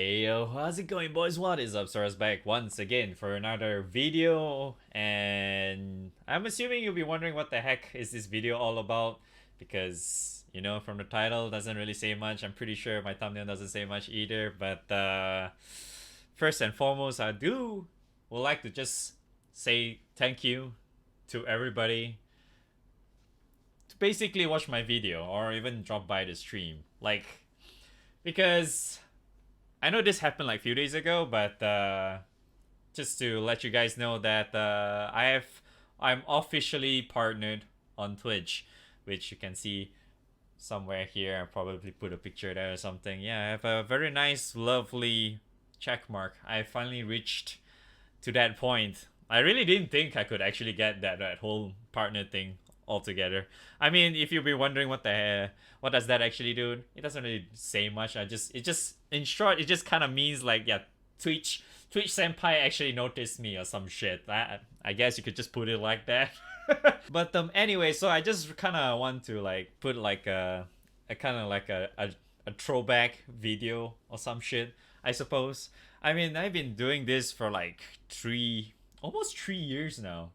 Hey yo, how's it going, boys? What is up? Sora's back once again for another video, and I'm assuming you'll be wondering what the heck is this video all about, because from the title doesn't really say much. I'm pretty sure my thumbnail doesn't say much either, but first and foremost, I would like to just say thank you to everybody to basically watch my video or even drop by the stream, because I know this happened like a few days ago, but just to let you guys know that I'm officially partnered on Twitch, which you can see somewhere here. I'll probably put a picture there or something. Yeah, I have a very nice, lovely check mark. I finally reached to that point. I really didn't think I could actually get that whole partner thing altogether. I mean, if you'll be wondering what does that actually do, it doesn't really say much. It just in short, it just kind of means like, yeah, Twitch senpai actually noticed me or some shit. I guess you could just put it like that. But anyway, so I just kind of want to like put like a kind of like a throwback video or some shit, I suppose. I mean, I've been doing this for like almost 3 years now.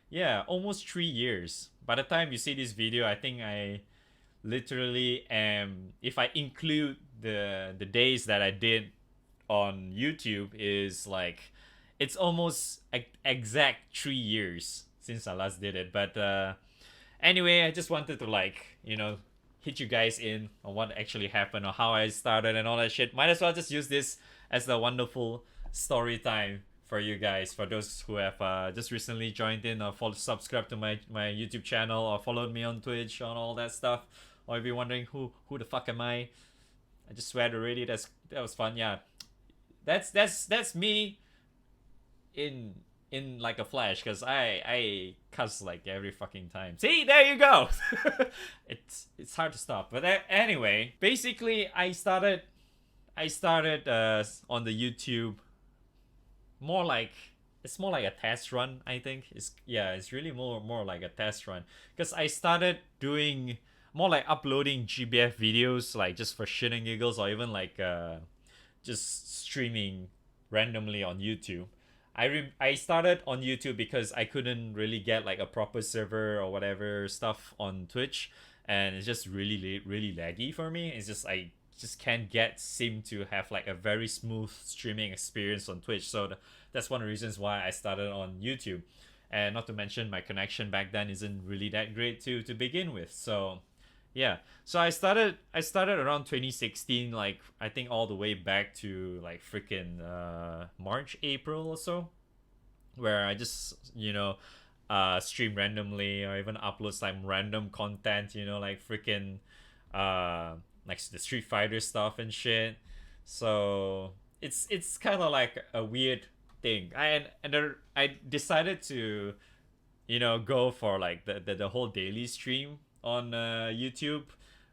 Yeah, almost 3 years. By the time you see this video, I think I literally am. If I include the days that I did on YouTube, is like it's almost exact 3 years since I last did it. But anyway, I just wanted to hit you guys in on what actually happened or how I started and all that shit. Might as well just use this as the wonderful story time for you guys, for those who have just recently joined in or subscribed to my YouTube channel or followed me on Twitch and all that stuff, or if you're wondering who the fuck am I just swear already. That was fun. Yeah, that's me in like a flash, because I cuss like every fucking time. See, there you go. It's hard to stop. But anyway, basically I started on the YouTube more like, it's more like a test run. I think it's really more like a test run, because I started doing more like uploading GBF videos, like just for shit and giggles, or even like just streaming randomly on YouTube. I started on YouTube because I couldn't really get like a proper server or whatever stuff on Twitch, and it's just really laggy for me. It's just I just can't seem to have like a very smooth streaming experience on Twitch. So that's one of the reasons why I started on YouTube. And not to mention, my connection back then isn't really that great to begin with. So yeah, so I started around 2016, like I think all the way back to like freaking March, April or so, where I just stream randomly or even upload some random content, like freaking like the Street Fighter stuff and shit. So it's kind of like a weird thing. I decided to go for like the whole daily stream on YouTube,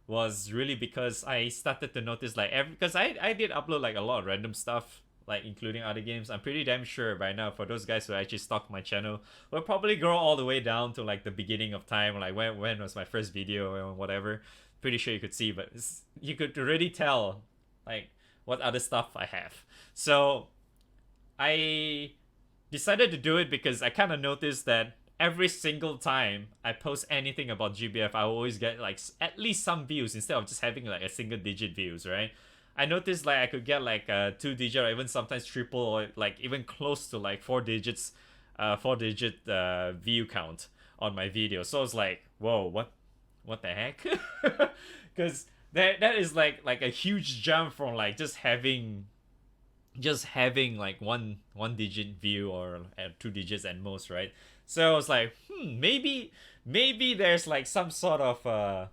was really because I started to notice like because I did upload like a lot of random stuff, like including other games. I'm pretty damn sure by now, for those guys who actually stalk my channel, will probably go all the way down to like the beginning of time, like when was my first video or whatever. Pretty sure you could see, but you could already tell like what other stuff I have. So I decided to do it because I kind of noticed that every single time I post anything about GBF, I always get like at least some views instead of just having like a single digit views, right? I noticed like I could get like a 2 digit or even sometimes triple, or like even close to like 4 digits, 4 digit view count on my video. So it's like, whoa, what the heck? Because that is like a huge jump from like just having like one digit view or 2 digits at most, right? So I was like, maybe there's like some sort of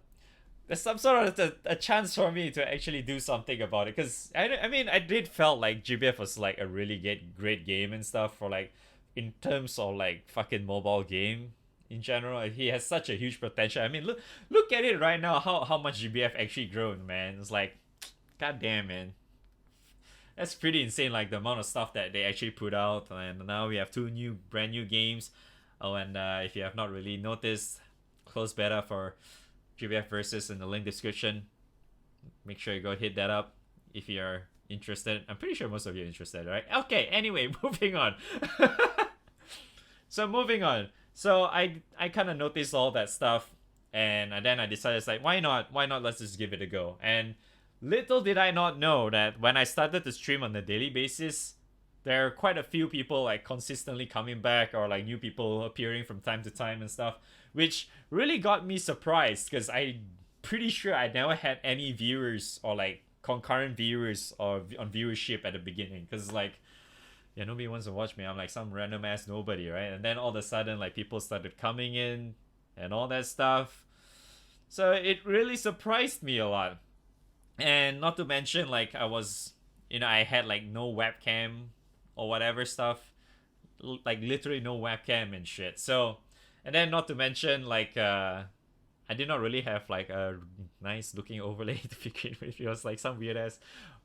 there's some sort of a chance for me to actually do something about it, because I mean I did felt like GBF was like a really great game and stuff, for like in terms of like fucking mobile game in general. He has such a huge potential. I mean, look at it right now, how much GBF actually grown, man. It's like, god damn, man, that's pretty insane, like the amount of stuff that they actually put out. And now we have two brand new games. Oh, and if you have not really noticed, closed beta for GBF Versus in the link description. Make sure you go hit that up if you're interested. I'm pretty sure most of you are interested, right? Okay, anyway, moving on. So moving on. So I kind of noticed all that stuff, and then I decided, it's like, why not? Why not? Let's just give it a go. And little did I not know that when I started to stream on a daily basis, there are quite a few people like consistently coming back, or like new people appearing from time to time and stuff, which really got me surprised because I pretty sure I never had any viewers or like concurrent viewers or on viewership at the beginning, because like, yeah, nobody wants to watch me. I'm like some random ass nobody, right? And then all of a sudden, like, people started coming in and all that stuff. So it really surprised me a lot. And not to mention, like, I was, I had like no webcam or whatever stuff, like literally no webcam and shit. So, and then not to mention, like, I did not really have like a nice looking overlay to begin with. It was like some weird ass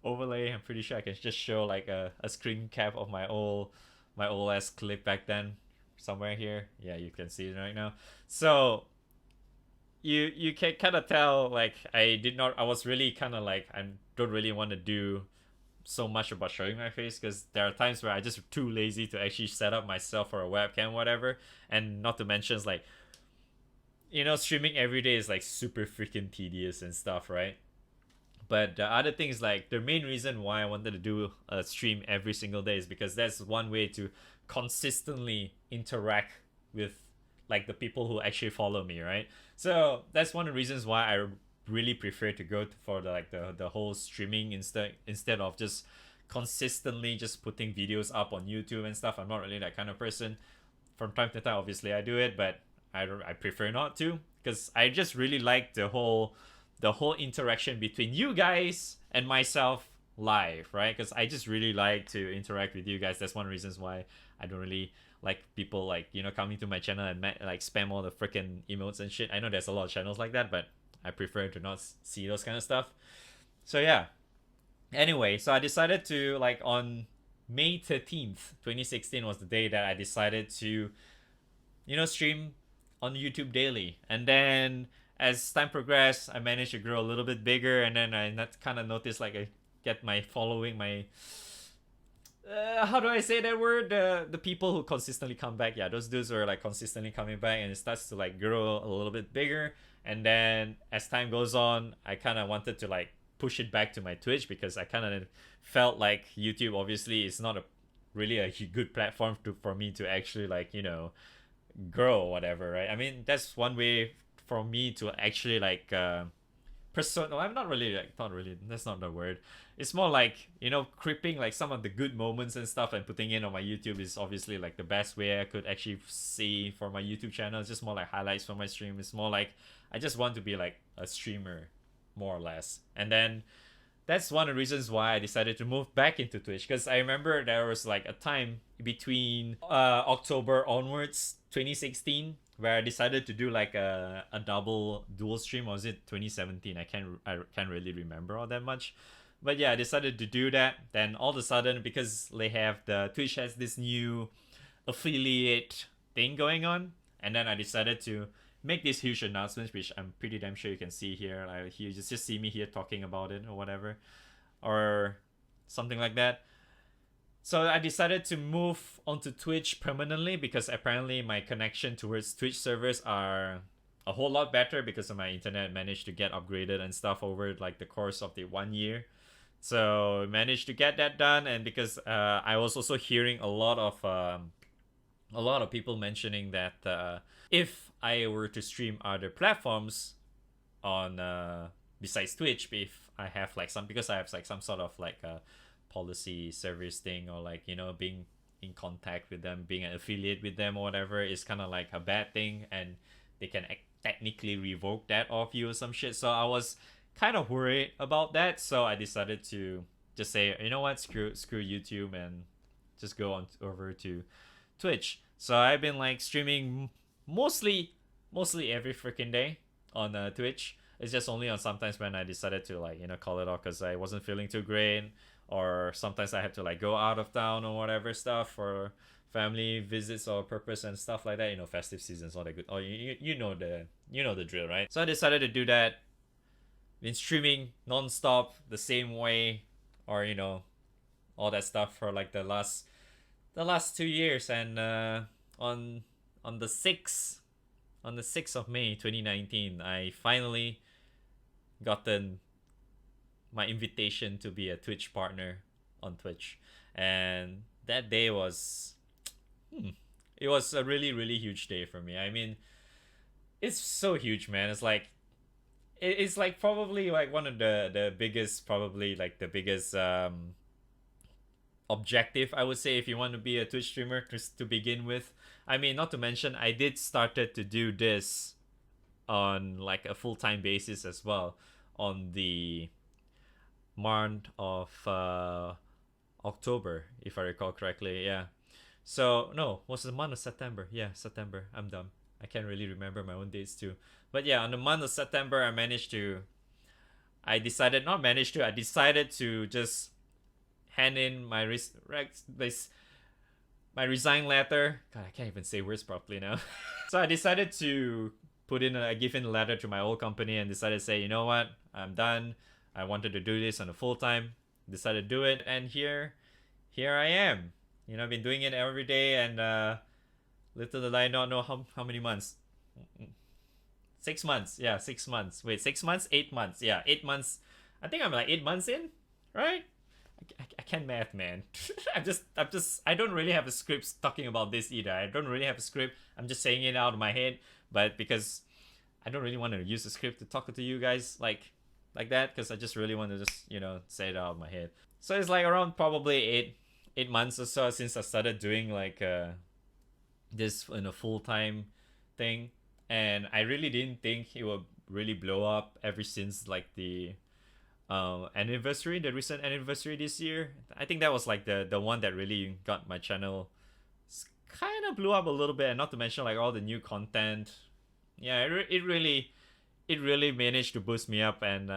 overlay. I'm pretty sure I can just show like a screen cap of my old ass clip back then, somewhere here. Yeah, you can see it right now. So you can kind of tell, like, I was really kind of like, I don't really want to do so much about showing my face, because there are times where I just too lazy to actually set up myself for a webcam, whatever. And not to mention, it's like, streaming every day is like super freaking tedious and stuff, right? But the other thing is, like, the main reason why I wanted to do a stream every single day is because that's one way to consistently interact with like the people who actually follow me, right? So that's one of the reasons why I really prefer to go for the whole streaming instead of just consistently just putting videos up on YouTube and stuff. I'm not really that kind of person. From time to time, obviously I do it, but I prefer not to, because I just really like the whole interaction between you guys and myself live, right? Because I just really like to interact with you guys. That's one of the reasons why I don't really like people like coming to my channel and like spam all the freaking emotes and shit. I know there's a lot of channels like that, but I prefer to not see those kind of stuff. So yeah. Anyway, so I decided to, like, on May 13th, 2016 was the day that I decided to stream on YouTube daily. And then as time progressed, I managed to grow a little bit bigger, and then I kind of noticed, like, I get my following, my how do I say that word? The people who consistently come back. Yeah, those dudes are like consistently coming back, and it starts to like grow a little bit bigger. And then as time goes on, I kind of wanted to like push it back to my Twitch, because I kind of felt like YouTube obviously is not really a good platform for me to actually, like, grow or whatever, right? I mean, that's one way for me to actually like no, I'm not really, like, not really, that's not the word. It's more like, creeping like some of the good moments and stuff and putting it on my YouTube is obviously like the best way I could actually see for my YouTube channel. It's just more like highlights from my stream. It's more like I just want to be like a streamer, more or less. And then that's one of the reasons why I decided to move back into Twitch, because I remember there was like a time between October onwards 2016 where I decided to do like a dual stream. Or was it 2017? I can't really remember all that much. But yeah, I decided to do that. Then all of a sudden, because Twitch has this new affiliate thing going on, and then I decided to make this huge announcement, which I'm pretty damn sure you can see here. Like, you just see me here talking about it or whatever, or something like that. So I decided to move onto Twitch permanently, because apparently my connection towards Twitch servers are a whole lot better, because of my internet managed to get upgraded and stuff over like the course of the 1 year. So I managed to get that done, and because I was also hearing a lot of people mentioning that if I were to stream other platforms on besides Twitch, if I have like because I have like some sort of like a policy service thing, or like being in contact with them, being an affiliate with them or whatever, is kind of like a bad thing, and they can technically revoke that off you or some shit. So I was kind of worried about that, so I decided to just say, you know what, screw YouTube, and just go on over to Twitch. So I've been like streaming mostly every freaking day on Twitch. It's just only on sometimes when I decided to like call it off because I wasn't feeling too great, or sometimes I have to like go out of town or whatever stuff for family visits or purpose and stuff like that. Festive seasons, all that good. Oh, you know the drill, right? So I decided to do that. Been streaming non-stop the same way or all that stuff for like the last 2 years. And on on the 6th of May 2019, I finally gotten my invitation to be a Twitch partner on Twitch. And that day was it was a really, really huge day for me. I mean, it's so huge, man. It's like probably like one of the biggest, probably like the biggest objective, I would say, if you want to be a Twitch streamer, to begin with. I mean, not to mention I did started to do this on like a full-time basis as well, on the month of October, if I recall correctly. Yeah. So no, was the month of September? Yeah, September. I'm dumb. I can't really remember my own dates too. But yeah, on the month of September, I decided, not managed to. I decided to just hand in my resign letter. God, I can't even say words properly now. So I decided to give in a letter to my old company and decided to say, you know what, I'm done. I wanted to do this on a full time. Decided to do it, and here I am. I've been doing it every day, and little did I not know how many months. 6 months. Yeah, 6 months. Wait, 6 months? 8 months. Yeah, 8 months. I think I'm like 8 months in, right? I can't math, man. I don't really have a script talking about this either. I don't really have a script. I'm just saying it out of my head. But because I don't really want to use a script to talk to you guys like that, because I just really want to just, say it out of my head. So it's like around probably 8 months or so since I started doing like this in a full-time thing. And I really didn't think it would really blow up ever since like the recent anniversary this year. I think that was like the one that really got my channel kind of blew up a little bit, and not to mention like all the new content. Yeah, it really managed to boost me up, and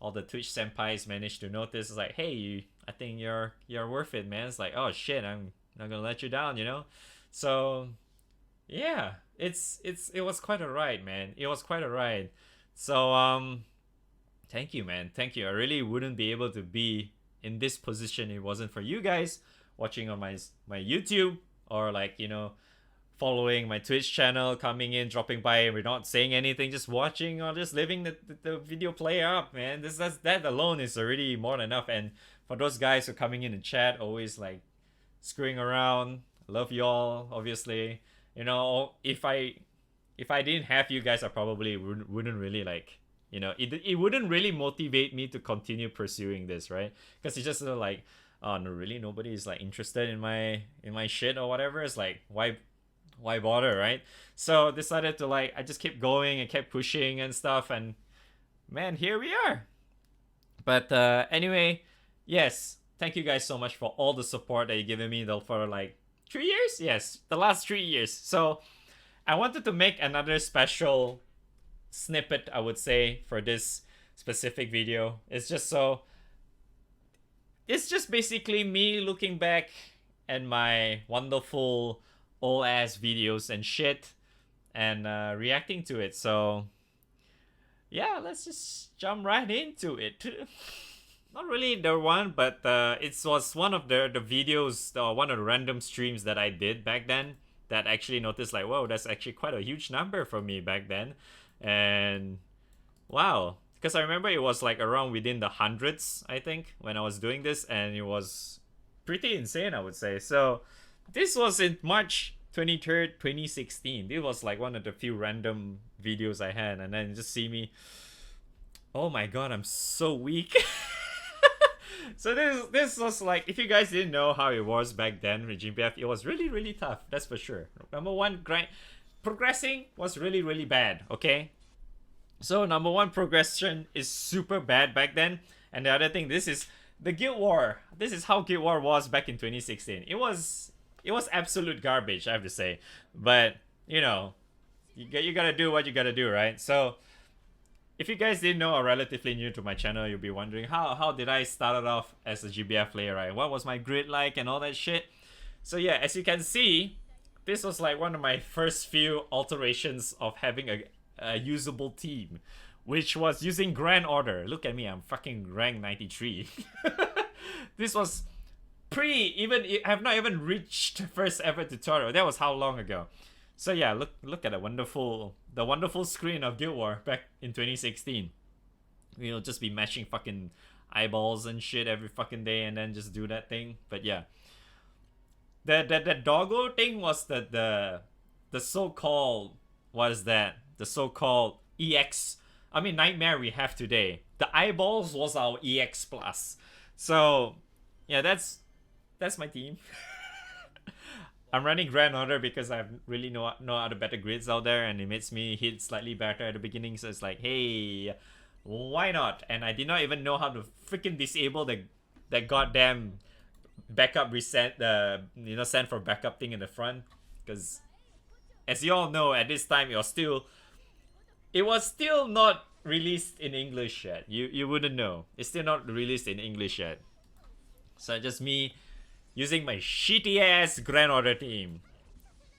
all the Twitch senpais managed to notice. It's like, hey, I think you're worth it, man. It's like, oh shit, I'm not gonna let you down, So yeah, it was quite a ride, man. It was quite a ride. So thank you, man. Thank you. I really wouldn't be able to be in this position if it wasn't for you guys watching on my YouTube, or like, following my Twitch channel, coming in, dropping by, and we're not saying anything, just watching or just leaving the video play up, man. That alone is already more than enough. And for those guys who are coming in the chat, always like screwing around, love y'all, obviously. If I didn't have you guys, I probably wouldn't really like, it wouldn't really motivate me to continue pursuing this, right? Because it's just like, oh no, really, nobody is like interested in my shit or whatever. It's like, why bother, right? So decided to like, I just kept going and kept pushing and stuff, and man, here we are. But anyway, yes, thank you guys so much for all the support that you've given me though for like 3 years. Yes, the last 3 years. So I wanted to make another special snippet, I would say, for this specific video. It's just basically me looking back at my wonderful old ass videos and shit, and reacting to it. So yeah, let's just jump right into it. Not really the one, but it was one of the videos, one of the random streams that I did back then, that actually noticed like, whoa, that's actually quite a huge number for me back then. And wow, because I remember it was like around within the hundreds, I think, when I was doing this, and it was pretty insane, I would say. So this was in March 23rd, 2016. This was like one of the few random videos I had, and then just see me, oh my god, I'm so weak. So this was like, if you guys didn't know how it was back then with GBF, it was really, really tough, that's for sure. Number one, progressing was really, really bad, okay? So number one, progression is super bad back then. And the other thing, this is the Guild War. This is how Guild War was back in 2016. It was absolute garbage, I have to say. But, you gotta do what you gotta do, right? So if you guys didn't know or relatively new to my channel, you'll be wondering how did I start off as a GBF player, right? What was my grid like and all that shit? So yeah, as you can see, this was like one of my first few alterations of having a usable team, which was using Grand Order. Look at me, I'm fucking rank 93. This was I have not even reached first ever tutorial. That was how long ago. So yeah, look at the wonderful screen of Guild War back in 2016. We'll just be mashing fucking eyeballs and shit every fucking day and then just do that thing. But yeah. That doggo thing was the so-called the so-called EX, I mean nightmare we have today. The eyeballs was our EX plus. So yeah, that's my team. I'm running Grand Order because I really no other better grids out there, and it makes me hit slightly better at the beginning. So it's like, hey, why not? And I did not even know how to freaking disable that goddamn backup reset, send for backup thing in the front, because as you all know, at this time it was still not released in English yet. You wouldn't know. It's still not released in English yet. So just me using my shitty ass Grand Order team.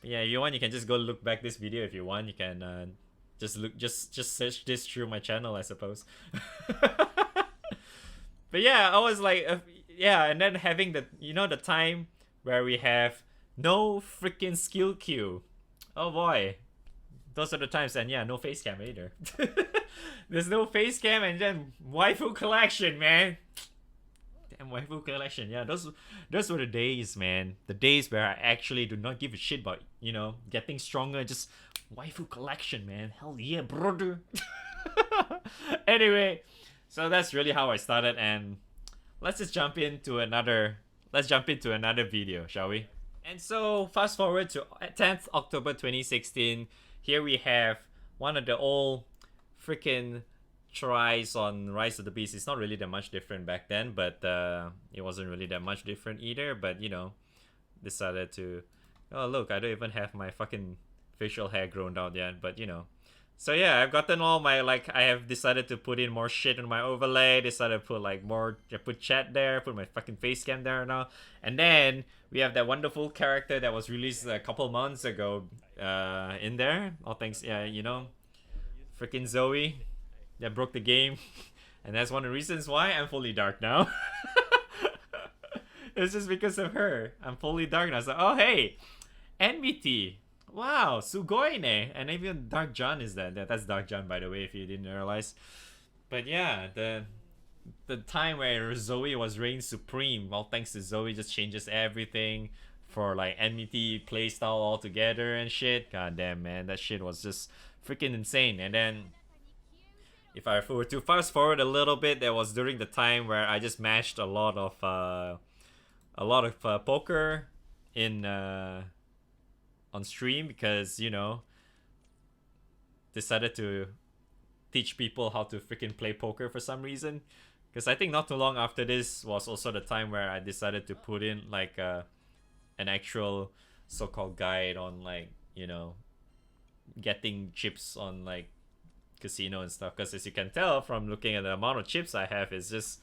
But yeah, if you want, you can just go look back this video if you want. You can just search this through my channel, I suppose. But yeah, I was like, yeah, and then having the time where we have no freaking skill queue. Oh boy, those are the times. And yeah, no face cam either. There's no face cam, and then waifu collection, man. Damn, waifu collection. Yeah, those were the days, man. The days where I actually do not give a shit about getting stronger. Just waifu collection, man. Hell yeah, brother. Anyway, so that's really how I started, and let's jump into another video, shall we? And so fast forward to 10th October 2016. Here we have one of the old freaking tries on Rise of the Beast. It's not really that much different back then, but it wasn't really that much different either. But decided to, oh look, I don't even have my fucking facial hair grown out yet. But so yeah, I've gotten all my, I have decided to put in more shit in my overlay, decided to put put chat there, put my fucking face cam there now. And then we have that wonderful character that was released a couple months ago in there. All thanks, yeah, freaking Zoe that broke the game. And that's one of the reasons why I'm fully dark now. It's just because of her. I'm fully dark now. So, oh hey, NBT. Wow, sugoi ne. And even Dark John is that. That's Dark John, by the way, if you didn't realize. But yeah, the time where Zoe was reigning supreme, well, thanks to Zoe, just changes everything for NBT playstyle altogether and shit. God damn, man, that shit was just freaking insane. And then if I were to fast forward a little bit, that was during the time where I just mashed a lot of poker in on stream, because decided to teach people how to freaking play poker for some reason. Because I think not too long after this was also the time where I decided to put in an actual so-called guide on getting chips on casino and stuff. Because as you can tell from looking at the amount of chips I have, is just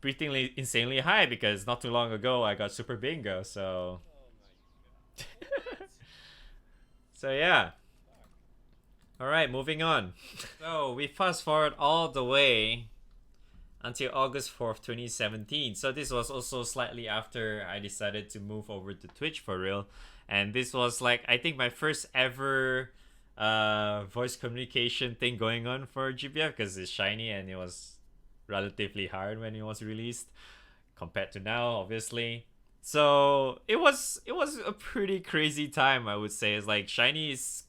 pretty insanely high, because not too long ago I got Super Bingo. So so yeah. Alright, moving on. So we fast forward all the way until August 4th, 2017. So this was also slightly after I decided to move over to Twitch for real. And this was I think my first ever voice communication thing going on for GBF, because it's shiny and it was relatively hard when it was released compared to now, obviously. So it was a pretty crazy time, I would say. It's shiny is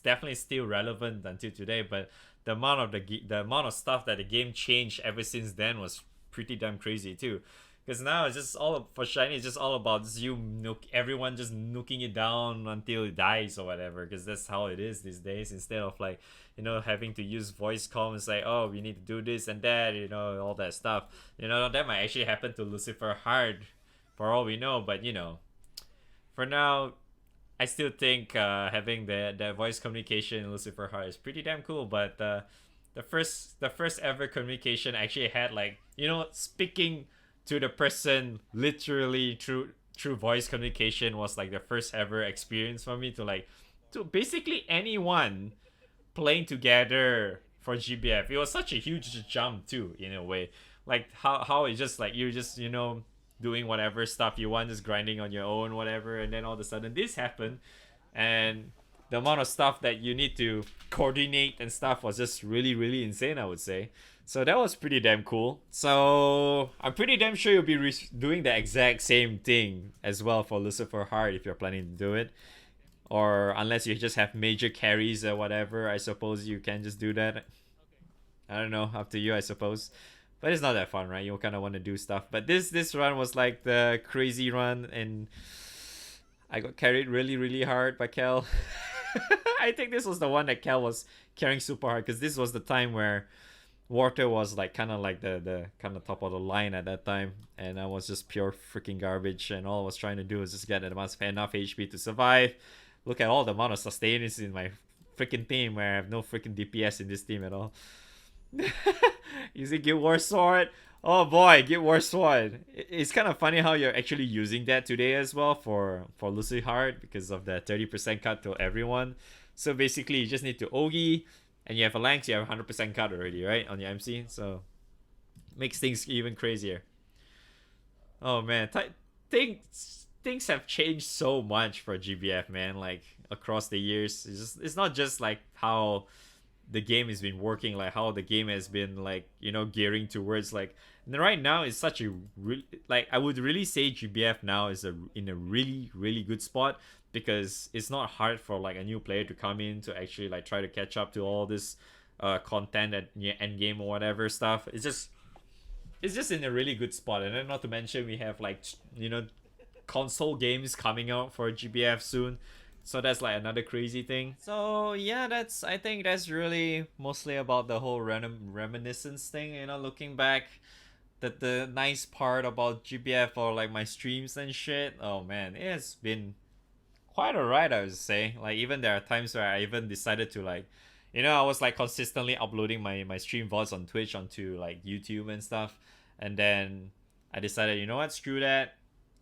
definitely still relevant until today, but the amount of stuff that the game changed ever since then was pretty damn crazy too. Because now it's just for shiny, it's just all about everyone just nuking it down until it dies or whatever. Because that's how it is these days. Instead of having to use voice comm and say, oh, we need to do this and that, all that stuff. That might actually happen to Lucifer Hard, for all we know. But for now, I still think having the voice communication in Lucifer Heart is pretty damn cool. But the first ever communication actually had speaking to the person literally through voice communication was the first ever experience for me to basically anyone playing together for GBF. It was such a huge jump too, in a way. Like how it's just like you're just doing whatever stuff you want, just grinding on your own, whatever, and then all of a sudden this happened, and the amount of stuff that you need to coordinate and stuff was just really really insane, I would say. So that was pretty damn cool. So I'm pretty damn sure you'll be doing the exact same thing as well for Lucifer Heart if you're planning to do it. Or unless you just have major carries or whatever, I suppose you can just do that. I don't know, up to you, I suppose. But it's not that fun, right? You kind of want to do stuff. But this run was like the crazy run, and I got carried really really hard by Kel. I think this was the one that Kel was carrying super hard, because this was the time where Water was like kind of like the kind of top of the line at that time, and I was just pure freaking garbage, and all I was trying to do was just get enough HP to survive. Look at all the amount of sustainers in my freaking team, where I have no freaking DPS in this team at all. Using Guild Wars Sword. Oh boy, Guild Wars Sword. It's kind of funny how you're actually using that today as well for Lucy Heart, because of the 30% cut to everyone. So basically you just need to Ogi, and you have a Lance, you have 100% cut already, right? On your MC. So makes things even crazier. Oh man, things have changed so much for GBF, man, like across the years. It's not just like how the game has been working, like how the game has been like gearing towards like right now is such a like I would really say GBF now is in a really really good spot, because it's not hard for like a new player to come in to actually like try to catch up to all this content at end game or whatever stuff. It's just in a really good spot. And then not to mention we have like console games coming out for GBF soon. So that's like another crazy thing. So yeah, I think that's really mostly about the whole reminiscence thing, looking back. That the nice part about GBF or like my streams and shit, oh man, it has been quite alright, I would say. Like even there are times where I even decided to like I was like consistently uploading my stream VODs on Twitch onto like YouTube and stuff, and then I decided, what, screw that.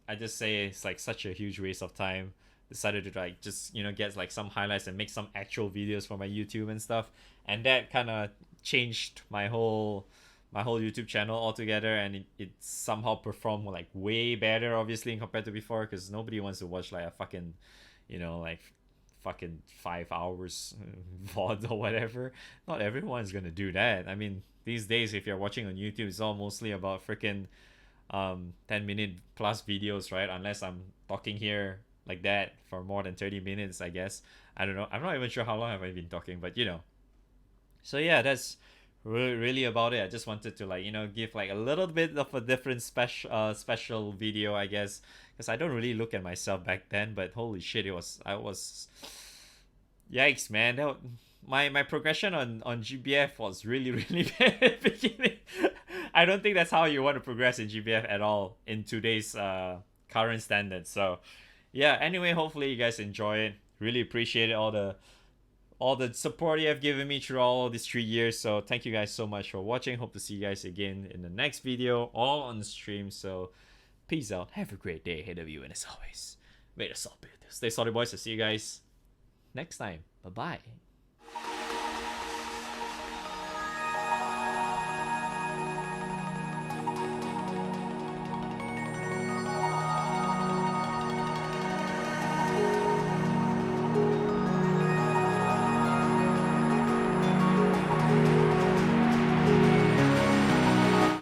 I just say it's like such a huge waste of time. Decided to like just get like some highlights and make some actual videos for my YouTube and stuff, and that kind of changed my whole YouTube channel altogether, and it somehow performed like way better, obviously, compared to before, because nobody wants to watch like a fucking like fucking 5 hours VOD or whatever. Not everyone's gonna do that. I mean, these days if you're watching on YouTube, it's all mostly about freaking 10-minute plus videos, right? Unless I'm talking here like that for more than 30 minutes, I guess. I don't know, I'm not even sure how long have I been talking, but so yeah, that's really about it. I just wanted to like give like a little bit of a different special video, I guess, because I don't really look at myself back then, but holy shit, I was yikes, man. My progression on GBF was really really bad at the beginning. I don't think that's how you want to progress in GBF at all in today's current standards. So yeah, anyway, hopefully you guys enjoy it. Really appreciate it, all the support you have given me through all these 3 years. So thank you guys so much for watching. Hope to see you guys again in the next video, all on the stream. So peace out, have a great day ahead of you, and as always, may the salt be with you. Stay salty, boys. I'll see you guys next time. Bye bye.